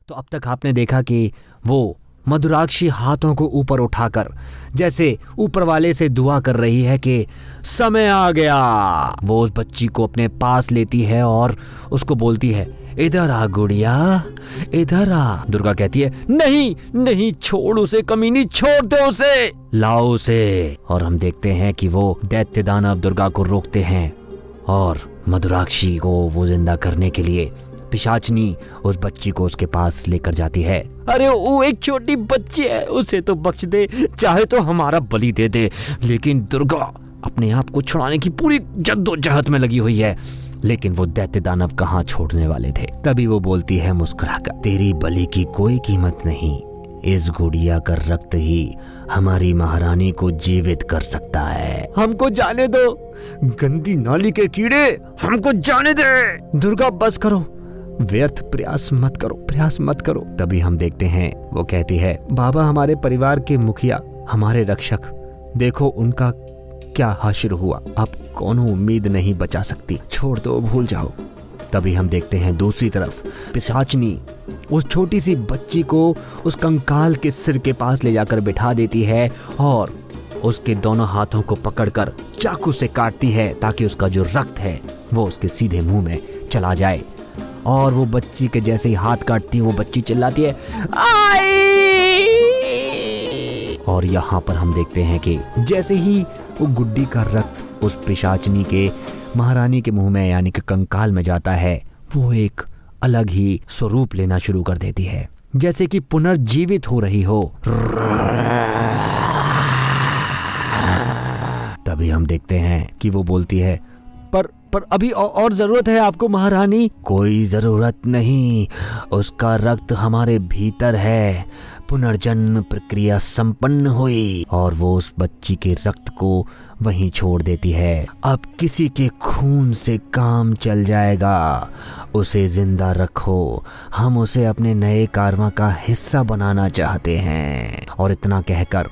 तो अब तक आपने देखा कि वो मधुराक्षी हाथों को ऊपर उठाकर जैसे ऊपर वाले से दुआ कर रही है कि समय आ गया। वो उस बच्ची को अपने पास लेती है और उसको बोलती है, इधर आ गुड़िया, इधर आ। दुर्गा कहती है, नहीं नहीं, छोड़ उसे कमीनी, छोड़ दो उसे, लाओ उसे। और हम देखते हैं कि वो दैत्य दानव दुर्गा को रोकते हैं और मधुराक्षी को वो जिंदा करने के लिए पिशाचनी उस बच्ची को उसके पास लेकर जाती है। अरे वो एक छोटी बच्ची है, उसे तो बख्श दे, चाहे तो हमारा बलि दे दे। लेकिन दुर्गा अपने आप को छुड़ाने की पूरी जद्दोजहद में लगी हुई है, लेकिन वो दैत्य दानव कहाँ छोड़ने वाले थे। तभी वो बोलती है मुस्कुराकर, तेरी बलि की कोई कीमत नहीं, इस गुड़िया का रक्त ही हमारी महारानी को जीवित कर सकता है। हमको जाने दो, गंदी नाली के कीड़े, हमको जाने दे। दुर्गा बस करो, व्यर्थ प्रयास मत करो, प्रयास मत करो। तभी हम देखते हैं वो कहती है, बाबा हमारे परिवार के मुखिया, हमारे रक्षक, देखो उनका क्या हश्र हुआ, अब कौनो उम्मीद नहीं बचा सकती, छोड़ दो, भूल जाओ। तभी हम देखते हैं दूसरी तरफ पिशाचनी उस छोटी सी बच्ची को उस कंकाल के सिर के पास ले जाकर बिठा देती है और उसके दोनों हाथों को पकड़कर चाकू से काटती है ताकि उसका जो रक्त है वो उसके सीधे मुंह में चला जाए। और वो बच्ची के जैसे ही हाथ काटती है वो बच्ची चिल्लाती है, आई। और यहाँ पर हम देखते हैं कि जैसे ही वो गुड्डी का रक्त उस पिशाचनी के महारानी के मुंह में यानी कि कंकाल में जाता है, वो एक अलग ही स्वरूप लेना शुरू कर देती है, जैसे कि पुनर्जीवित हो रही हो। तभी हम देखते हैं कि वो बोलती है, पर अभी और जरूरत है आपको महारानी। कोई जरूरत नहीं, उसका रक्त हमारे भीतर है। पुनर्जन्म प्रक्रिया संपन्न हुई और वो उस बच्ची के रक्त को वहीं छोड़ देती है। अब किसी के खून से काम चल जाएगा, उसे जिंदा रखो, हम उसे अपने नए कारवा का हिस्सा बनाना चाहते हैं। और इतना कहकर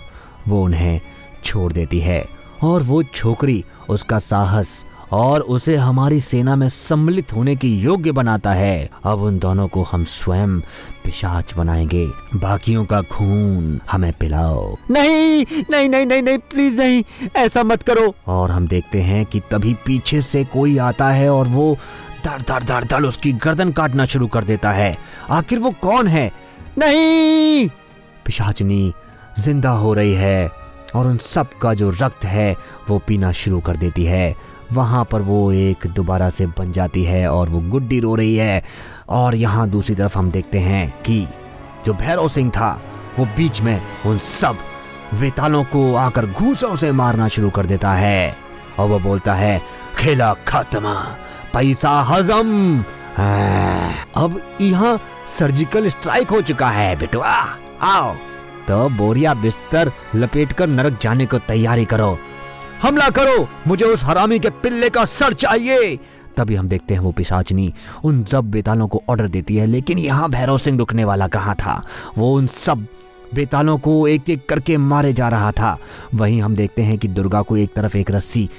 वो उन्हें छोड़ देती है और वो छोकरी उसका साहस और उसे हमारी सेना में सम्मिलित होने की योग्य बनाता है। अब उन दोनों को हम स्वयं पिशाच बनाएंगे, बाकियों का खून हमें पिलाओ। नहीं नहीं नहीं नहीं नहीं, प्लीज नहीं, ऐसा मत करो। और हम देखते हैं कि तभी पीछे से कोई आता है और वो धड़ धड़ धड़ धड़ उसकी गर्दन काटना शुरू कर देता है। आखिर वो कौन है? नहीं, पिशाचनी जिंदा हो रही है और उन सब का जो रक्त है वो पीना शुरू कर देती है। वहाँ पर वो एक दोबारा से बन जाती है और वो गुड्डी रो रही है। और यहाँ दूसरी तरफ हम देखते हैं कि जो भैरव सिंह था वो बीच में उन सब वेतालों को आकर घूंसों से मारना शुरू कर देता है और वो बोलता है, खेला खत्म, पैसा हजम। अब यहाँ सर्जिकल स्ट्राइक हो चुका है बेटवा, आओ तो बोरिया बिस्तर लपेटकर नरक जाने को तैयारी करो, हमला करो, मुझे उस हरामी के पिल्ले का सर चाहिए। तभी हम देखते हैं वो पिशाचनी उन सब बेतालों को ऑर्डर देती है, लेकिन यहाँ भैरव सिंह रुकने वाला कहाँ था, वो उन सब बेतालों को एक एक करके मारे जा रहा था। वहीं हम देखते हैं कि दुर्गा को एक तरफ एक रस्सी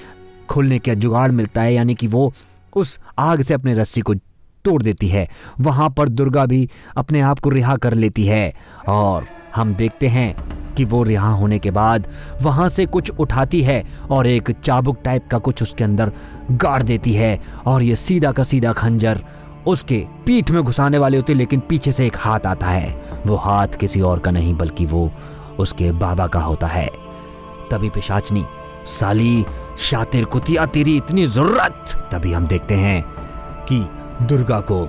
खोलने का जुगाड़ मिलता है, यानी कि वो उस आग से अपने रस्सी को तोड़ देती है। वहां पर दुर्गा भी अपने आप को रिहा कर लेती है और हम देखते हैं कि वो रिहा होने के बाद वहां से कुछ उठाती है और एक चाबुक टाइप का कुछ उसके अंदर गाड़ देती है और ये सीधा का सीधा खंजर उसके पीठ में घुसाने वाले होते, लेकिन पीछे से एक हाथ आता है। वो हाथ किसी और का नहीं बल्कि वो उसके बाबा का होता है। तभी पिशाचनी, साली शातिर कुतिया, तेरी इतनी जरूरत। तभी हम देखते हैं कि दुर्गा को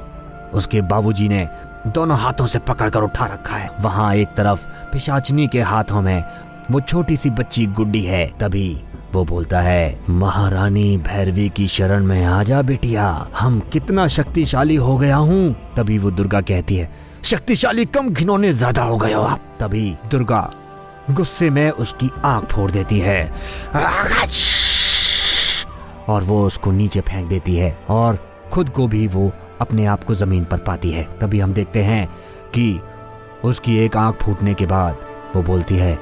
उसके बाबूजी ने दोनों हाथों से पकड़कर उठा रखा है। वहां एक तरफ पिशाचनी के हाथों में वो छोटी सी बच्ची गुड्डी है। तभी वो बोलता है, महारानी भैरवी की शरण में आ जा बेटिया, हम कितना शक्तिशाली हो गया हूँ। तभी वो दुर्गा कहती है, शक्तिशाली कम, घिनौने ज्यादा हो गए हो आप। तभी दुर्गा गुस्से में उसकी आंख फोड़ देती है और वो उसको नीचे फेंक देती है और खुद को भी वो अपने आप को जमीन पर पाती है। तभी हम देखते हैं कि उसकी एक आंख फूटने के बाद वो बोलती है,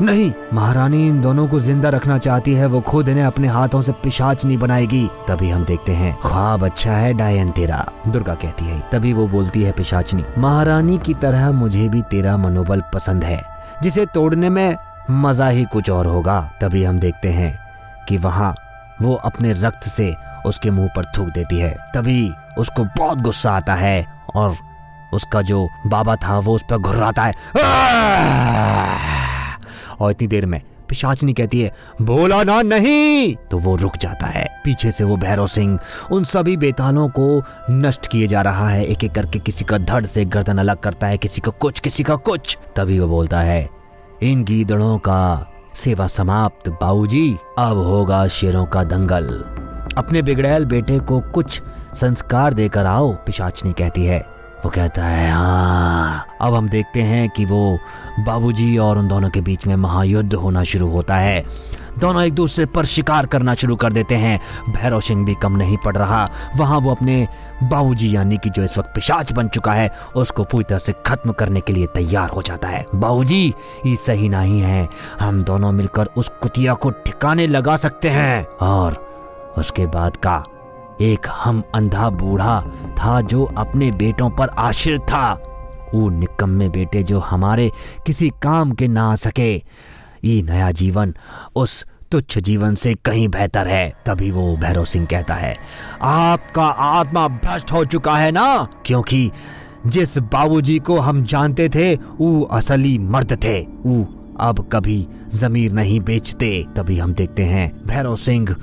नहीं, महारानी इन दोनों को जिंदा रखना चाहती है, वो खुद इन्हें अपने हाथों से पिशाचनी बनाएगी। तभी हम देखते हैं, ख्वाब अच्छा है डायन तेरा, दुर्गा कहती है। तभी वो बोलती है पिशाचनी, महारानी की तरह मुझे भी तेरा मनोबल पसंद है, जिसे तोड़ने में मजा ही कुछ और होगा। तभी हम देखते हैं कि वहाँ वो अपने रक्त से उसके मुंह पर थूक देती है। तभी उसको बहुत गुस्सा आता है और उसका जो बाबा था वो उस पर घुर्राता है। और इतनी देर में पिशाचनी कहती है, बोला ना नहीं, तो वो रुक जाता है। पीछे से वो भैरव सिंह उन सभी बेतालों को नष्ट किए जा रहा है, एक एक करके किसी का धड़ से गर्दन अलग करता है, किसी का कुछ, किसी का कुछ। तभी वो बोलता है, इन गीदड़ों का सेवा समाप्त बाबूजी, अब होगा शेरों का दंगल। अपने बिगड़ैल बेटे को कुछ संस्कार देकर आओ, पिशाचनी कहती है। वो कहता है, हाँ। अब हम देखते हैं कि वो बाबूजी और उन दोनों के बीच में महायुद्ध होना शुरू होता है। दोनों एक दूसरे पर शिकार करना शुरू कर देते हैं। भैरव सिंह भी कम नहीं पड़ रहा, वहां वो अपने बाबूजी यानी कि जो इस वक्त पिशाच बन चुका है उसको पूरी तरह से खत्म करने के लिए तैयार हो जाता है। बाबूजी ये सही नहीं है, हम दोनों मिलकर उस कुतिया को ठिकाने लगा सकते हैं। और उसके बाद का एक हम अंधा बूढ़ा था जो अपने बेटों पर आश्रित था, वो निकम्मे बेटे जो हमारे किसी काम के ना आ सके। ये नया जीवन उस तुच्छ जीवन से कहीं बेहतर है। तभी वो भैरव सिंह कहता है, आपका आत्मा भ्रष्ट हो चुका है ना, क्योंकि जिस बाबूजी को हम जानते थे वो असली मर्द थे, वो अब कभी जमीर नहीं बेचते। तभी हम देखते हैं भैरव सिंह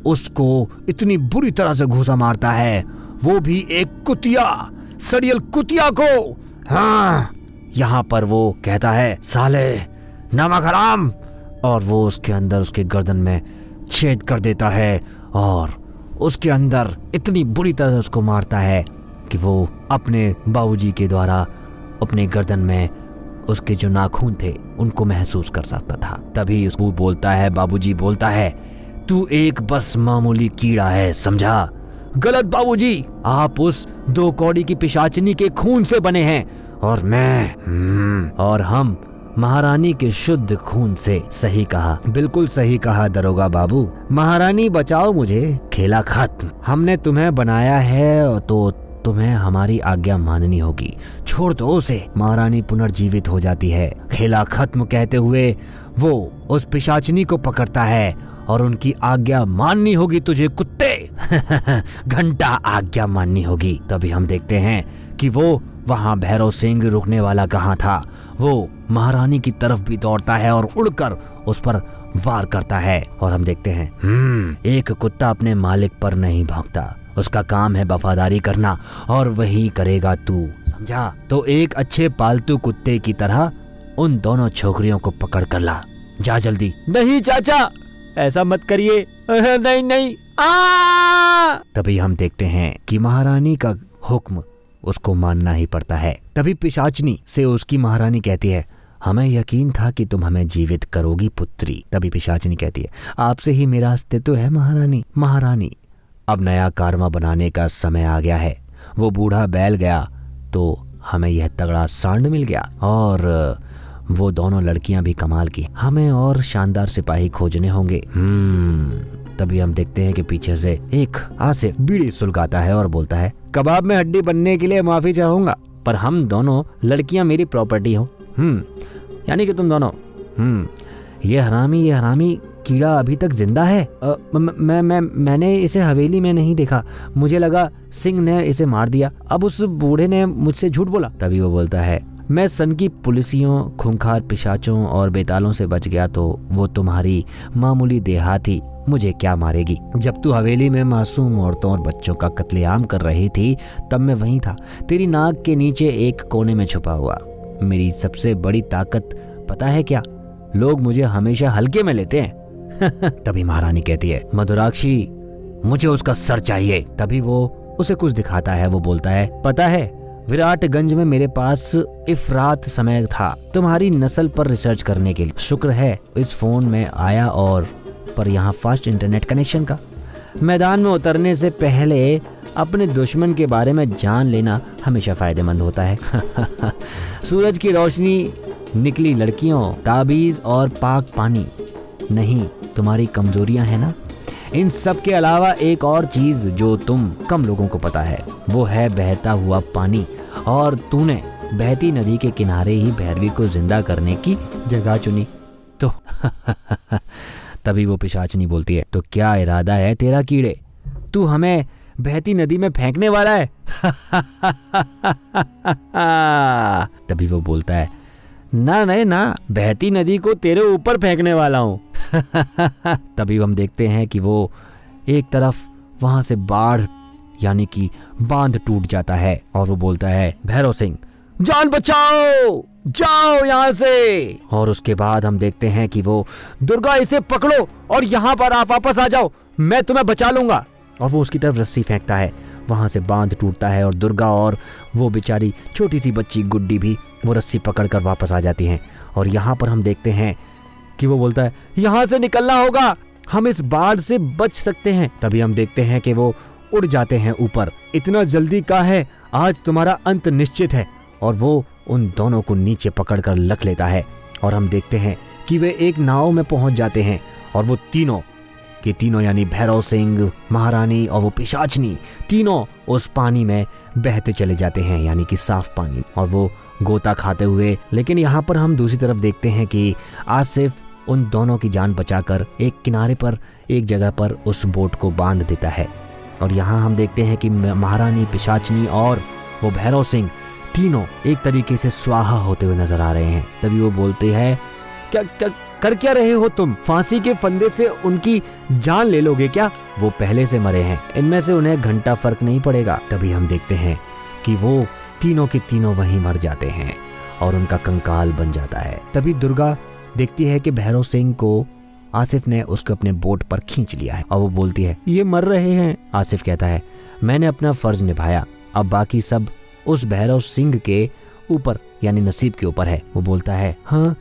उसको इतनी बुरी तरह से घूसा मारता है, वो भी एक कुतिया, सड़ियल कुतिया को। हाँ, यहाँ पर वो कहता है, साले नमक हराम, और वो उसके अंदर उसके गर्दन में छेद कर देता है और उसके अंदर इतनी बुरी तरह से उसको मारता है कि वो अपने बाबूजी के द्वारा अपने गर्दन में उसके जो नाखून थे उनको महसूस कर सकता था। तभी उसको बोलता है, बाबूजी बोलता है, तू एक बस मामूली कीड़ा है, समझा? गलत बाबूजी, आप उस 2 कौड़ी की पिशाचनी के खून से बने हैं और मैं और हम महारानी के शुद्ध खून से। सही कहा, बिल्कुल सही कहा दरोगा बाबू। महारानी बचाओ मुझे, खेला खत्म। हमने तुम्हें बनाया है तो तुम्हें हमारी आज्ञा माननी होगी, छोड़ दो उसे। महारानी पुनर्जीवित हो जाती है। खेला खत्म कहते हुए वो उस पिशाचनी को पकड़ता है और उनकी आज्ञा माननी होगी तुझे कुत्ते। घंटा आज्ञा माननी होगी। तभी हम देखते हैं कि वो वहां भैरव सिंह रुकने वाला कहाँ था, वो महारानी की तरफ भी दौड़ता है और उड़कर उस पर वार करता है। और हम देखते हैं एक कुत्ता अपने मालिक पर नहीं भौंकता, उसका काम है वफादारी करना और वही करेगा तू, समझा? तो एक अच्छे पालतू कुत्ते की तरह उन दोनों छोकरियों को पकड़ कर ला, जा जल्दी। नहीं चाचा, ऐसा मत करिए, नहीं नहीं। तभी हम देखते हैं कि महारानी का हुक्म उसको मानना ही पड़ता है। तभी पिशाचनी से उसकी महारानी कहती है, हमें यकीन था कि तुम हमें जीवित करोगी पुत्री। तभी पिशाचनी कहती है, आपसे ही मेरा अस्तित्व है महारानी। महारानी, अब नया कारवा बनाने का समय आ गया है। वो बूढ़ा बैल गया तो हमें यह तगड़ा सांड मिल गया, और वो दोनों लड़कियां भी कमाल की। हमें और शानदार सिपाही खोजने होंगे। तभी हम देखते हैं कि पीछे से एक आसिफ बीड़ी सुलगाता है और बोलता है, कबाब में हड्डी बनने के लिए माफी चाहूंगा, पर हम दोनों लड़कियां मेरी प्रॉपर्टी हो। यानी कि तुम दोनों। ये हरामी कीड़ा अभी तक जिंदा है? मैंने इसे हवेली में नहीं देखा, मुझे लगा सिंह ने इसे मार दिया। अब उस बूढ़े ने मुझसे झूठ बोला। तभी वो बोलता है, मैं सन की पुलिसियों, खूंखार पिशाचों और बेतालों से बच गया तो वो तुम्हारी मामूली देहाती मुझे क्या मारेगी? जब तू हवेली में मासूम औरतों और बच्चों का कत्लेआम कर रही थी तब मैं वहीं था, तेरी नाक के नीचे एक कोने में छुपा हुआ। मेरी सबसे बड़ी ताकत पता है क्या? लोग मुझे हमेशा हल्के में लेते हैं। तभी महारानी कहती है, मधुराक्षी, मुझे उसका सर चाहिए। तभी वो उसे कुछ दिखाता है। वो बोलता है, पता है विराटगंज में मेरे पास इफरात समय था तुम्हारी नस्ल पर रिसर्च करने के लिए। शुक्र है इस फोन में आया और पर यहाँ फास्ट इंटरनेट कनेक्शन का। मैदान में उतरने से पहले अपने दुश्मन के बारे में जान लेना हमेशा फायदेमंद होता है। सूरज की रोशनी निकली लड़कियों, ताबीज और पाक पानी नहीं तुम्हारी कमजोरियां है ना। इन सब के अलावा एक और चीज जो तुम कम लोगों को पता है वो है बहता हुआ पानी, और तूने बहती नदी के किनारे ही भैरवी को जिंदा करने की जगह चुनी तो तभी वो पिशाचनी बोलती है, तो क्या इरादा है तेरा कीड़े, तू हमें बहती नदी में फेंकने वाला है? तभी वो बोलता है, ना नहीं ना, बहती नदी को तेरे ऊपर फेंकने वाला हूं। तभी हम देखते हैं कि वो एक तरफ वहां से बाढ़ यानी कि बांध टूट जाता है और वो बोलता है, भैरव सिंह जान बचाओ, जाओ यहाँ से। और उसके बाद हम देखते हैं कि वो, दुर्गा इसे पकड़ो और यहाँ पर आप वापस आ जाओ, मैं तुम्हें बचा लूंगा। और वो उसकी तरफ रस्सी फेंकता है, वहां से बांध टूटता है और दुर्गा और वो बेचारी छोटी सी बच्ची गुड्डी भी वो रस्सी पकड़कर वापस आ जाती हैं। और यहाँ पर हम देखते हैं कि वो बोलता है, यहाँ से निकलना होगा, हम इस बाढ़ से बच सकते हैं। तभी हम देखते हैं कि वो उड़ जाते हैं ऊपर। इतना जल्दी का है, आज तुम्हारा अंत निश्चित है। और वो उन दोनों को नीचे पकड़कर लक लेता है और हम देखते हैं कि वे एक नाव में पहुंच जाते हैं और वो तीनों के तीनों यानी भैरव सिंह, महारानी और वो पिशाचनी तीनों उस पानी में बहते चले जाते हैं यानी कि साफ पानी, और वो गोता खाते हुए। लेकिन यहाँ पर हम दूसरी तरफ देखते हैं कि आसिफ उन दोनों की जान बचाकर एक किनारे पर एक जगह पर उस बोट को बांध देता है। और यहाँ हम देखते हैं कि महारानी, पिशाचनी और वो भैरव सिंह तीनों एक तरीके से स्वाहा होते हुए नजर आ रहे हैं। तभी वो बोलते हैं, क्या क्या कर क्या रहे हो तुम, फांसी के फंदे से उनकी जान ले लोगे क्या? वो पहले से मरे हैं, इनमें से उन्हें घंटा फर्क नहीं पड़ेगा। तभी हम देखते हैं कि वो तीनों के तीनों वहीं मर जाते हैं और उनका कंकाल बन जाता है। तभी दुर्गा देखती है कि भैरव सिंह को आसिफ ने उसको अपने बोट पर खींच लिया है और वो बोलती है, ये मर रहे हैं। आसिफ कहता है, मैंने अपना फर्ज निभाया, अब बाकी सब उस भैरव सिंह के ऊपर यानी नसीब के ऊपर है। वो बोलता है, हाँ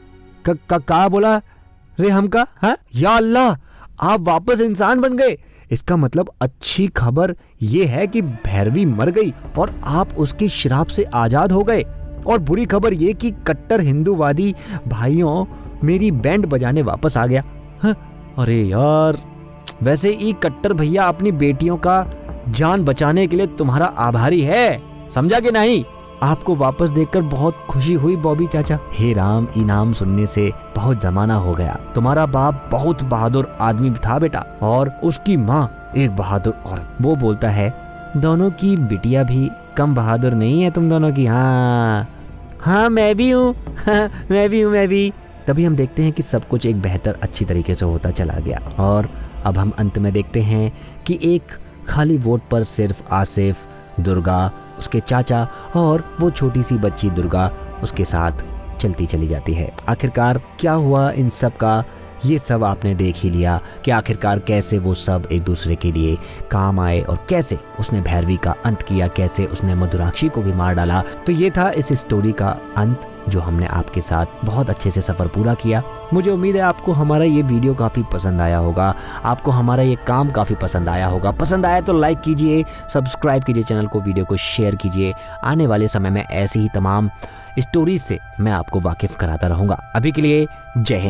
का बोला रे हमका? हाँ या अल्लाह, आप वापस इंसान बन गए। इसका मतलब अच्छी खबर ये है कि भैरवी मर गई और आप उसकी श्राप से आजाद हो गए, और बुरी खबर ये कि कट्टर हिंदूवादी भाइयों मेरी बैंड बजाने वापस आ गया। हाँ? अरे यार, वैसे ही कट्टर भैया अपनी बेटियों का जान बचाने के लिए तुम्हारा आभारी है, समझा कि नहीं? आपको वापस देखकर बहुत खुशी हुई बॉबी चाचा। हे राम, इनाम सुनने से बहुत जमाना हो गया। तुम्हारा बाप बहुत बहादुर आदमी था बेटा, और उसकी माँ एक बहादुर औरत। वो बोलता है, दोनों की बिटिया भी कम बहादुर नहीं है तुम दोनों की। हाँ मैं भी हूँ, हाँ, मैं भी। तभी हम देखते हैं कि सब कुछ एक बेहतर अच्छी तरीके से होता चला गया। और अब हम अंत में देखते हैं कि एक खाली बोट पर सिर्फ आसिफ, दुर्गा, उसके चाचा और वो छोटी सी बच्ची दुर्गा उसके साथ चलती चली जाती है। आखिरकार क्या हुआ इन सब का, ये सब आपने देख ही लिया कि आखिरकार कैसे वो सब एक दूसरे के लिए काम आए और कैसे उसने भैरवी का अंत किया, कैसे उसने मधुराक्षी को भी मार डाला। तो ये था इस स्टोरी का अंत जो हमने आपके साथ बहुत अच्छे से सफ़र पूरा किया। मुझे उम्मीद है आपको हमारा ये वीडियो काफ़ी पसंद आया होगा, आपको हमारा ये काम काफ़ी पसंद आया होगा। पसंद आया तो लाइक कीजिए, सब्सक्राइब कीजिए चैनल को, वीडियो को शेयर कीजिए। आने वाले समय में ऐसी ही तमाम स्टोरीज से मैं आपको वाकिफ़ कराता रहूँगा। अभी के लिए जय हिंद।